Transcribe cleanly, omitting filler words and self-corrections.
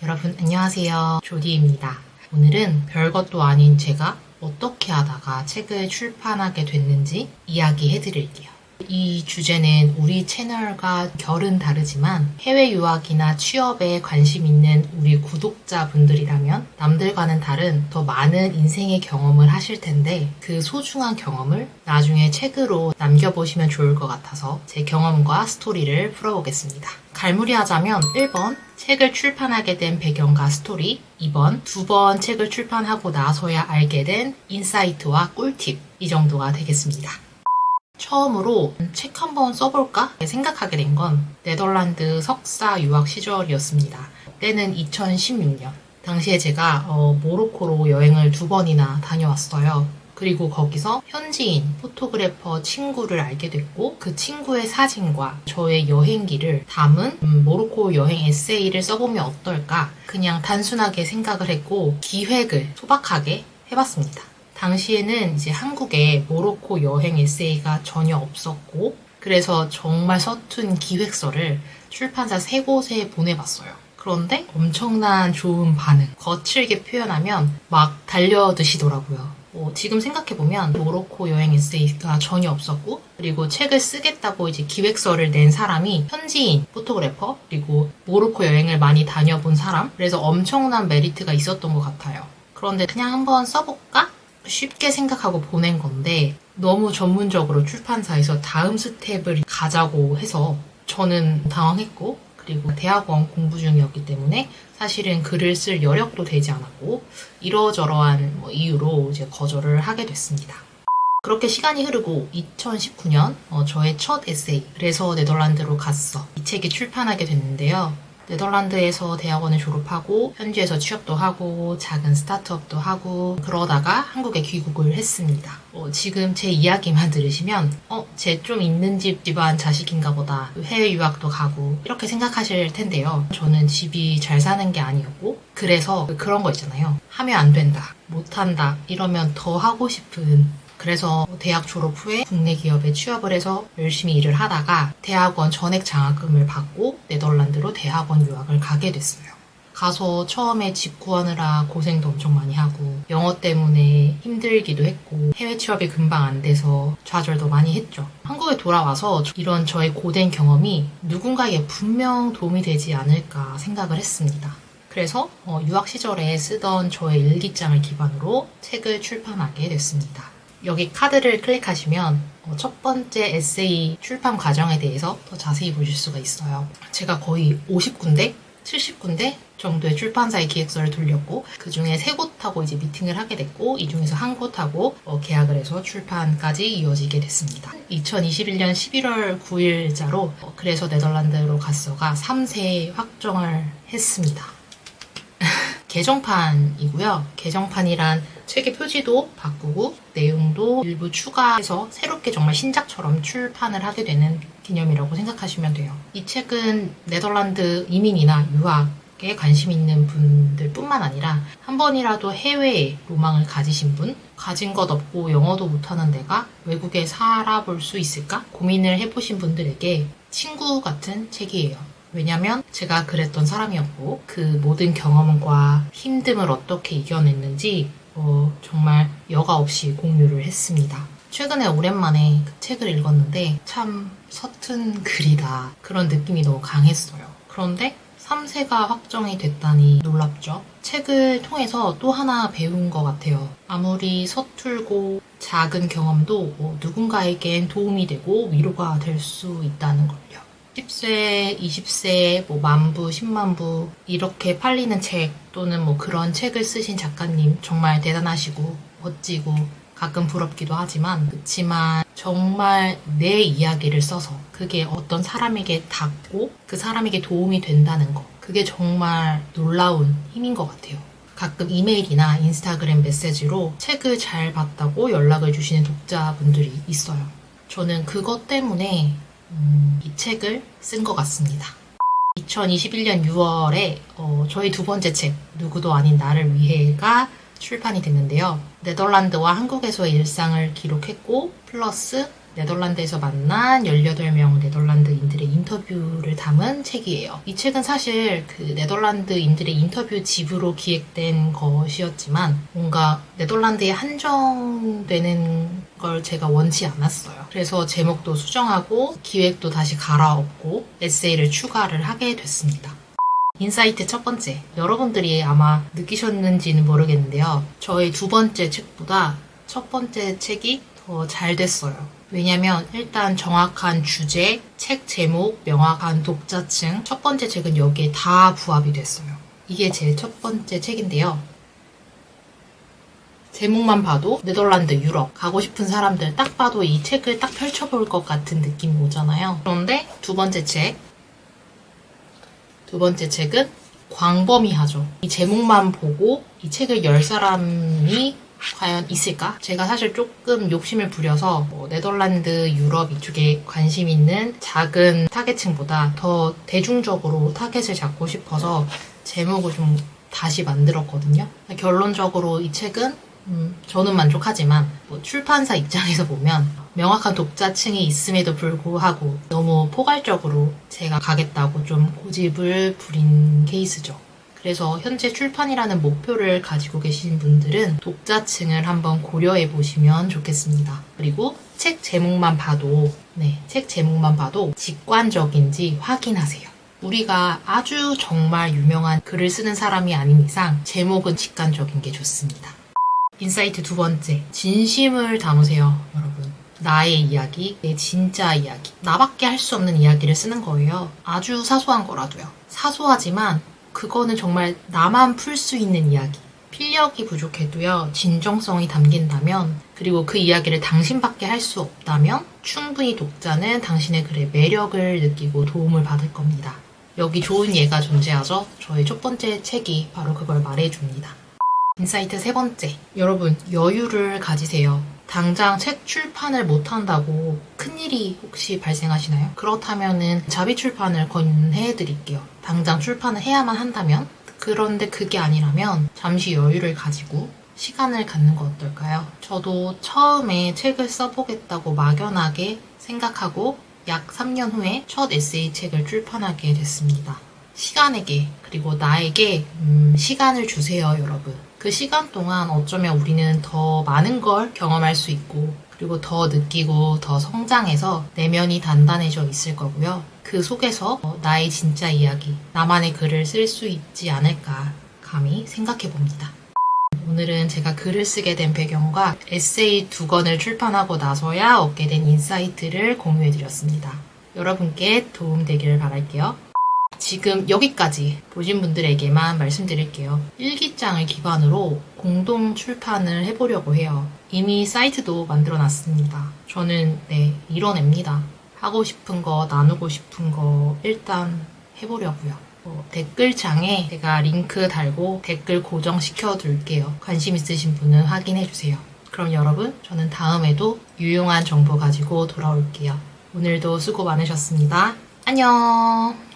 여러분 안녕하세요. 조디입니다. 오늘은 별것도 아닌 제가 어떻게 하다가 책을 출판하게 됐는지 이야기해드릴게요. 이 주제는 우리 채널과 결은 다르지만 해외 유학이나 취업에 관심 있는 우리 구독자분들이라면 남들과는 다른 더 많은 인생의 경험을 하실 텐데 그 소중한 경험을 나중에 책으로 남겨보시면 좋을 것 같아서 제 경험과 스토리를 풀어보겠습니다. 갈무리하자면 1번 책을 출판하게 된 배경과 스토리, 2번 두 번 책을 출판하고 나서야 알게 된 인사이트와 꿀팁, 이 정도가 되겠습니다. 처음으로 책 한번 써볼까 생각하게 된 건 네덜란드 석사 유학 시절이었습니다. 때는 2016년. 당시에 제가 모로코로 여행을 2번이나 다녀왔어요. 그리고 거기서 현지인 포토그래퍼 친구를 알게 됐고 그 친구의 사진과 저의 여행기를 담은 모로코 여행 에세이를 써보면 어떨까 그냥 단순하게 생각을 했고 기획을 소박하게 해봤습니다. 당시에는 이제 한국에 모로코 여행 에세이가 전혀 없었고 그래서 정말 서툰 기획서를 출판사 3곳에 보내봤어요. 그런데 엄청난 좋은 반응, 거칠게 표현하면 막 달려드시더라고요. 지금 생각해보면 모로코 여행 에세이가 전혀 없었고 그리고 책을 쓰겠다고 이제 기획서를 낸 사람이 현지인 포토그래퍼 그리고 모로코 여행을 많이 다녀본 사람 그래서 엄청난 메리트가 있었던 것 같아요. 그런데 그냥 한번 써볼까? 쉽게 생각하고 보낸 건데 너무 전문적으로 출판사에서 다음 스텝을 가자고 해서 저는 당황했고 그리고 대학원 공부 중이었기 때문에 사실은 글을 쓸 여력도 되지 않았고 이러저러한 이유로 이제 거절을 하게 됐습니다. 그렇게 시간이 흐르고 2019년 저의 첫 에세이 그래서 네덜란드로 갔어 이 책이 출판하게 됐는데요. 네덜란드에서 대학원을 졸업하고 현지에서 취업도 하고 작은 스타트업도 하고 그러다가 한국에 귀국을 했습니다. 지금 제 이야기만 들으시면 쟤 좀 있는 집 집안 자식인가 보다 해외 유학도 가고 이렇게 생각하실 텐데요. 저는 집이 잘 사는 게 아니었고 그래서 그런 거 있잖아요. 하면 안 된다, 못한다 이러면 더 하고 싶은 그래서 대학 졸업 후에 국내 기업에 취업을 해서 열심히 일을 하다가 대학원 전액 장학금을 받고 네덜란드로 대학원 유학을 가게 됐어요. 가서 처음에 집 구하느라 고생도 엄청 많이 하고 영어 때문에 힘들기도 했고 해외 취업이 금방 안 돼서 좌절도 많이 했죠. 한국에 돌아와서 이런 저의 고된 경험이 누군가에게 분명 도움이 되지 않을까 생각을 했습니다. 그래서 유학 시절에 쓰던 저의 일기장을 기반으로 책을 출판하게 됐습니다. 여기 카드를 클릭하시면 첫 번째 에세이 출판 과정에 대해서 더 자세히 보실 수가 있어요. 제가 거의 50군데, 70군데 정도의 출판사에 기획서를 돌렸고 그 중에 3곳하고 이제 미팅을 하게 됐고 이 중에서 한 곳하고 계약을 해서 출판까지 이어지게 됐습니다. 2021년 11월 9일자로 그래서 네덜란드로 갔어가 3세 확정을 했습니다. 개정판이고요. 개정판이란 책의 표지도 바꾸고 내용도 일부 추가해서 새롭게 정말 신작처럼 출판을 하게 되는 기념이라고 생각하시면 돼요. 이 책은 네덜란드 이민이나 유학에 관심 있는 분들 뿐만 아니라 한 번이라도 해외에 로망을 가지신 분, 가진 것 없고 영어도 못하는 내가 외국에 살아볼 수 있을까? 고민을 해보신 분들에게 친구 같은 책이에요. 왜냐면 제가 그랬던 사람이었고 그 모든 경험과 힘듦을 어떻게 이겨냈는지 정말 여과 없이 공유를 했습니다. 최근에 오랜만에 그 책을 읽었는데 참 서툰 글이다 그런 느낌이 너무 강했어요. 그런데 3세가 확정이 됐다니 놀랍죠. 책을 통해서 또 하나 배운 것 같아요. 아무리 서툴고 작은 경험도 누군가에겐 도움이 되고 위로가 될 수 있다는 걸요. 10세, 20세, 만부, 10만부 이렇게 팔리는 책 또는 그런 책을 쓰신 작가님 정말 대단하시고 멋지고 가끔 부럽기도 하지만 그렇지만 정말 내 이야기를 써서 그게 어떤 사람에게 닿고 그 사람에게 도움이 된다는 거 그게 정말 놀라운 힘인 것 같아요. 가끔 이메일이나 인스타그램 메시지로 책을 잘 봤다고 연락을 주시는 독자분들이 있어요. 저는 그것 때문에 이 책을 쓴 것 같습니다. 2021년 6월에 저희 2번째 책 누구도 아닌 나를 위해가 출판이 됐는데요. 네덜란드와 한국에서의 일상을 기록했고 플러스 네덜란드에서 만난 18명 네덜란드인들의 인터뷰를 담은 책이에요. 이 책은 사실 그 네덜란드인들의 인터뷰 집으로 기획된 것이었지만 뭔가 네덜란드에 한정되는 걸 제가 원치 않았어요. 그래서 제목도 수정하고 기획도 다시 갈아엎고 에세이를 추가를 하게 됐습니다. 인사이트 첫 번째. 여러분들이 아마 느끼셨는지는 모르겠는데요. 저의 두 번째 책보다 첫 번째 책이 더 잘 됐어요. 왜냐면 일단 정확한 주제, 책 제목, 명확한 독자층, 첫 번째 책은 여기에 다 부합이 됐어요. 이게 제 첫 번째 책인데요. 제목만 봐도 네덜란드, 유럽 가고 싶은 사람들 딱 봐도 이 책을 딱 펼쳐볼 것 같은 느낌이 오잖아요. 그런데 두 번째 책은 광범위하죠. 이 제목만 보고 이 책을 열 사람이 과연 있을까? 제가 사실 조금 욕심을 부려서 네덜란드, 유럽 이쪽에 관심 있는 작은 타겟층보다 더 대중적으로 타겟을 잡고 싶어서 제목을 좀 다시 만들었거든요. 결론적으로 이 책은 저는 만족하지만 출판사 입장에서 보면 명확한 독자층이 있음에도 불구하고 너무 포괄적으로 제가 가겠다고 좀 고집을 부린 케이스죠. 그래서 현재 출판이라는 목표를 가지고 계신 분들은 독자층을 한번 고려해 보시면 좋겠습니다. 그리고 책 제목만 봐도 직관적인지 확인하세요. 우리가 아주 정말 유명한 글을 쓰는 사람이 아닌 이상 제목은 직관적인 게 좋습니다. 인사이트 두 번째, 진심을 담으세요, 여러분. 나의 이야기, 내 진짜 이야기. 나밖에 할 수 없는 이야기를 쓰는 거예요. 아주 사소한 거라도요. 사소하지만 그거는 정말 나만 풀 수 있는 이야기. 필력이 부족해도요, 진정성이 담긴다면, 그리고 그 이야기를 당신밖에 할 수 없다면 충분히 독자는 당신의 글의 매력을 느끼고 도움을 받을 겁니다. 여기 좋은 예가 존재하죠? 저의 첫 번째 책이 바로 그걸 말해줍니다. 인사이트 세 번째, 여러분 여유를 가지세요. 당장 책 출판을 못한다고 큰일이 혹시 발생하시나요? 그렇다면은 자비 출판을 권해드릴게요. 당장 출판을 해야만 한다면? 그런데 그게 아니라면 잠시 여유를 가지고 시간을 갖는 거 어떨까요? 저도 처음에 책을 써보겠다고 막연하게 생각하고 약 3년 후에 첫 에세이 책을 출판하게 됐습니다. 시간에게 그리고 나에게 시간을 주세요, 여러분. 그 시간 동안 어쩌면 우리는 더 많은 걸 경험할 수 있고 그리고 더 느끼고 더 성장해서 내면이 단단해져 있을 거고요. 그 속에서 나의 진짜 이야기, 나만의 글을 쓸 수 있지 않을까 감히 생각해 봅니다. 오늘은 제가 글을 쓰게 된 배경과 에세이 2권을 출판하고 나서야 얻게 된 인사이트를 공유해 드렸습니다. 여러분께 도움되기를 바랄게요. 지금 여기까지 보신 분들에게만 말씀드릴게요. 일기장을 기반으로 공동 출판을 해보려고 해요. 이미 사이트도 만들어 놨습니다. 저는 이뤄냅니다. 하고 싶은 거, 나누고 싶은 거 일단 해보려고요. 댓글창에 제가 링크 달고 댓글 고정시켜 둘게요. 관심 있으신 분은 확인해주세요. 그럼 여러분, 저는 다음에도 유용한 정보 가지고 돌아올게요. 오늘도 수고 많으셨습니다. 안녕!